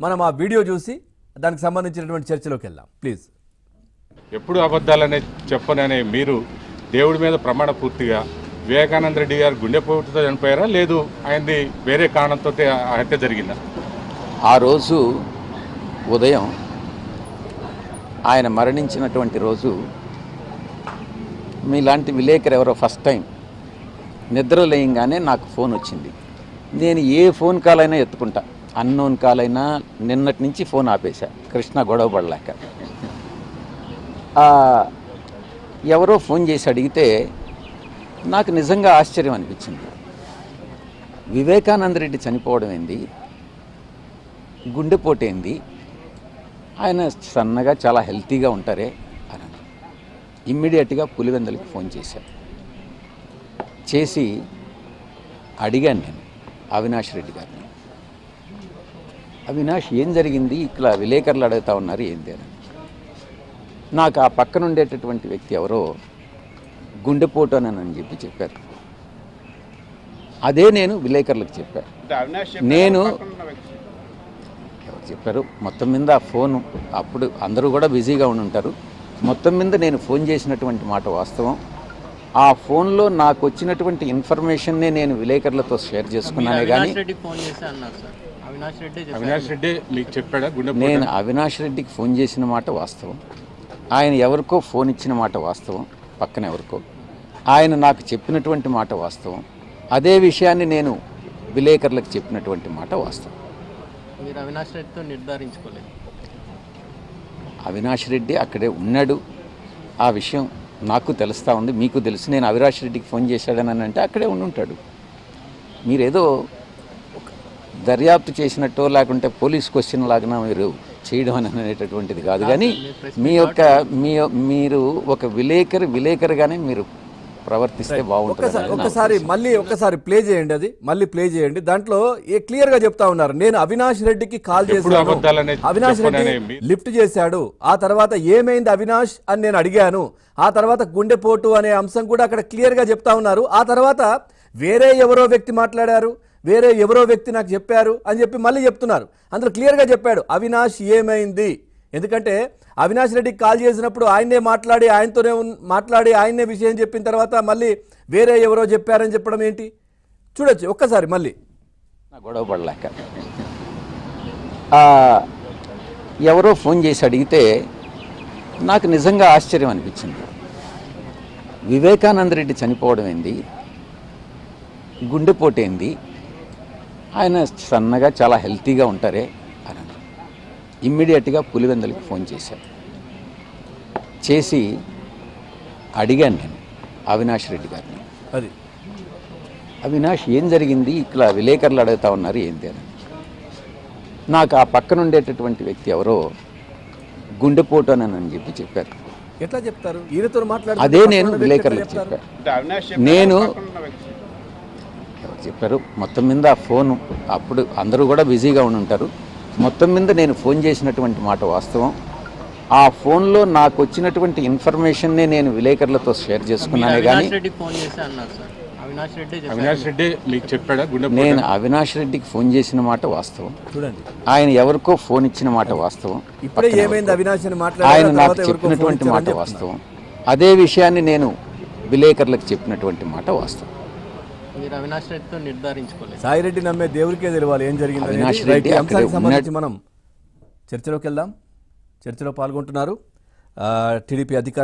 మనం ఆ వీడియో చూసి దానికి సంబంధించినటువంటి చర్చలోకి వెళ్దాం ప్లీజ్. ఎప్పుడు అబద్ధాలనే చెప్పననే మీరు దేవుడి మీద ప్రమాణ పూర్తిగా వివేకానంద రెడ్డి గారు గుండెపోటుతో చనిపోయారా, లేదు ఆయనది వేరే కారణంతో ఆ హత్య జరిగిందా? ఆ రోజు ఉదయం ఆయన మరణించినటువంటి రోజు మీలాంటి విలేకరు ఎవరో ఫస్ట్ టైం నిద్రలేయంగానే నాకు ఫోన్ వచ్చింది. నేను ఏ ఫోన్ కాల్ అయినా ఎత్తుకుంటా, అన్నోన్ కాల్ అయినా. నిన్నటి నుంచి ఫోన్ ఆపేశా, కృష్ణ గొడవ పడలేక. ఎవరో ఫోన్ చేసి అడిగితే నాకు నిజంగా ఆశ్చర్యం అనిపించింది. వివేకానంద రెడ్డి చనిపోవడం ఏంది, గుండెపోటు ఏంది, ఆయన సన్నగా చాలా హెల్తీగా ఉంటారే అని ఇమ్మీడియట్గా పులివెందులకి ఫోన్ చేసి అడిగాను నేను అవినాష్ రెడ్డి గారిని. అవినాష్, ఏం జరిగింది, ఇట్లా విలేకరులు అడుగుతా ఉన్నారు ఏంది అని. నాకు ఆ పక్కన ఉండేటటువంటి వ్యక్తి ఎవరో గుండెపోటు అని చెప్పారు. అదే నేను విలేకరులకు చెప్పాను. నేను ఎవరు చెప్పారు, మొత్తం మీద ఆ ఫోను అప్పుడు అందరూ కూడా బిజీగా ఉండి ఉంటారు. మొత్తం మీద నేను ఫోన్ చేసినటువంటి మాట వాస్తవం. ఆ ఫోన్లో నాకు వచ్చినటువంటి ఇన్ఫర్మేషన్నే నేను విలేకరులతో షేర్ చేసుకున్నానే కానీ అవినాష్ రెడ్డి మీకు చెప్పాడా? నేను అవినాష్ రెడ్డికి ఫోన్ చేసిన మాట వాస్తవం. ఆయన ఎవరికో ఫోన్ ఇచ్చిన మాట వాస్తవం, పక్కన ఎవరికో. ఆయన నాకు చెప్పినటువంటి మాట వాస్తవం. అదే విషయాన్ని నేను విలేకరులకు చెప్పినటువంటి మాట వాస్తవం. మీరు అవినాష్ రెడ్డితో నిర్ధారించుకోలేదు? అవినాష్ రెడ్డి అక్కడే ఉన్నాడు, ఆ విషయం నాకు తెలుస్తూ ఉంది, మీకు తెలుసు. నేను అవినాష్ రెడ్డికి ఫోన్ చేశాడని అంటే అక్కడే ఉండుంటాడు. మీరేదో దర్యాప్తు చేసినట్టో లేకుంటే పోలీస్ క్వశ్చన్ లాగా మీరు చేయడం అని అనేటటువంటిది కాదు. కానీ మీరు ఒక విలేకరుగానే మీరు ప్రవర్తిస్తే బాగుంటుంది. ఒక్కసారి ప్లే చేయండి, అది మళ్ళీ ప్లే చేయండి. దాంట్లో క్లియర్ గా చెప్తా ఉన్నారు, నేను అవినాష్ రెడ్డికి కాల్ చేశాను, అవినాష్ రెడ్డి లిఫ్ట్ చేశాడు, ఆ తర్వాత ఏమైంది అవినాష్ అని నేను అడిగాను, ఆ తర్వాత గుండెపోటు అనే అంశం కూడా అక్కడ క్లియర్ గా చెప్తా ఉన్నారు. ఆ తర్వాత వేరే ఎవరో వ్యక్తి మాట్లాడారు, వేరే ఎవరో వ్యక్తి నాకు చెప్పారు అని చెప్పి మళ్ళీ చెప్తున్నారు. అందులో క్లియర్గా చెప్పాడు అవినాష్ ఏమైంది. ఎందుకంటే అవినాష్ రెడ్డికి కాల్ చేసినప్పుడు ఆయన్నే మాట్లాడి ఆయన్నే విషయం చెప్పిన తర్వాత మళ్ళీ వేరే ఎవరో చెప్పారని చెప్పడం ఏంటి? చూడొచ్చు ఒక్కసారి మళ్ళీ. గొడవ పడలేక ఎవరో ఫోన్ చేసి అడిగితే నాకు నిజంగా ఆశ్చర్యం అనిపించింది. వివేకానంద రెడ్డి చనిపోవడం ఏంది, గుండెపోటు ఏంది, ఆయన సన్నగా చాలా హెల్తీగా ఉంటారే అని ఇమ్మీడియట్గా పులివెందులకి ఫోన్ చేసి అడిగాను నేను అవినాష్ రెడ్డి గారిని. అవినాష్, ఏం జరిగింది, ఇట్లా విలేకరులు అడుగుతా ఉన్నారు ఏంది అని. నాకు ఆ పక్కన ఉండేటటువంటి వ్యక్తి ఎవరో గుండెపోటు అని చెప్పారు. ఎట్లా చెప్తారు? ఈయనతో అదే నేను విలేకరులకు చెప్పాను. నేను ఎవరు చెప్పారు, మొత్తం మీద ఆ ఫోను అప్పుడు అందరూ కూడా బిజీగా ఉండి ఉంటారు. మొత్తం మీద నేను ఫోన్ చేసినటువంటి మాట వాస్తవం. ఆ ఫోన్లో నాకు వచ్చినటువంటి ఇన్ఫర్మేషన్నే నేను విలేకరులతో షేర్ చేసుకున్నానే కానీ అవినాష్ రెడ్డి మీకు చెప్పాడా? నేను అవినాష్ రెడ్డికి ఫోన్ చేసిన మాట వాస్తవం. చూడండి, ఆయన ఎవరికో ఫోన్ ఇచ్చిన మాట వాస్తవం, ఆయన నాకు చెప్పినటువంటి మాట వాస్తవం. అదే విషయాన్ని నేను విలేకరులకు చెప్పినటువంటి మాట వాస్తవం. మీరు అవినాష్ రెడ్డితో నిర్ధారించుకోలేదు? సాయిరెడ్డి నమ్మే దేవుడికే తెలియాలి ఏం జరిగింది. అవినాష్ రెడ్డి సంబంధించి మనం చర్చలోకి వెళ్దాం. చర్చలో పాల్గొంటున్నారు టీడీపీ అధికారులు.